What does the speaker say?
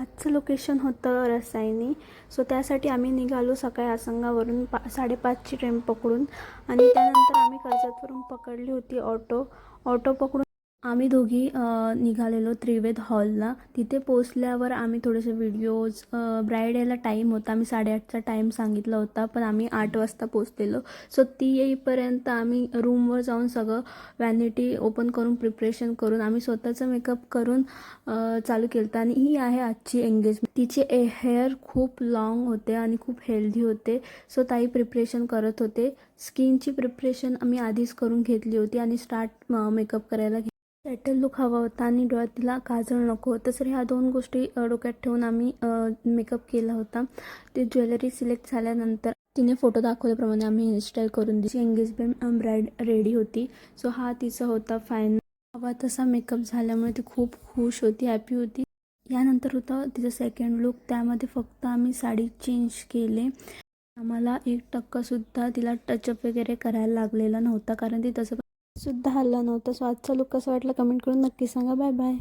आजचं लोकेशन होतं रसायनी. सो त्यासाठी आम्ही निघालो सकाळी आसंगावरून 5:30ची ट्रेन पकडून. आणि त्यानंतर आम्ही कर्जतवरून पकडली होती ऑटो पकडून आम्ही दोघी निघालेलो त्रिवेद हॉलला. तिथे पोचल्यावर आम्ही थोडेसे व्हिडिओज, ब्राईड यायला टाईम होता, आम्ही 8:30चा टाईम सांगितला होता, पण आम्ही 8 वाजता पोचलेलो. सो ती येईपर्यंत आम्ही रूमवर जाऊन सगळं वॅनिटी ओपन करून प्रिपरेशन करून आम्ही स्वतःचं मेकअप करून चालू केलं होतं. आणि ही आहे आजची एंगेजमेंट. तिचे हेअर खूप लाँग होते आणि खूप हेल्दी होते. सो ताई प्रिपरेशन करत होते. स्किनची प्रिपरेशन आम्ही आधीच करून घेतली होती आणि स्टार्ट मेकअप करायला सेटल लुक हवा होता आणि डोळ्यात तिला काजळ नको होतं. तर ह्या 2 गोष्टी डोक्यात ठेवून आम्ही मेकअप केला होता. ते ज्वेलरी सिलेक्ट झाल्यानंतर तिने फोटो दाखवल्याप्रमाणे आम्ही हेअरस्टाईल करून दिली. एंगेजमेंट ब्राईड रेडी होती. सो हा तिचा होता फायनल हवा तसा मेकअप झाल्यामुळे ती खूप खुश होती, हॅपी होती. यानंतर होतं तिचं सेकंड लुक. त्यामध्ये फक्त आम्ही साडी चेंज केले. आम्हाला 1% तिला टचअप वगैरे करायला लागलेला नव्हता, कारण ती तसं सुद्धा हल्ला नव्हता. सो आजचा लुक कसा वाटला कमेंट करून नक्की सांगा. Bye bye.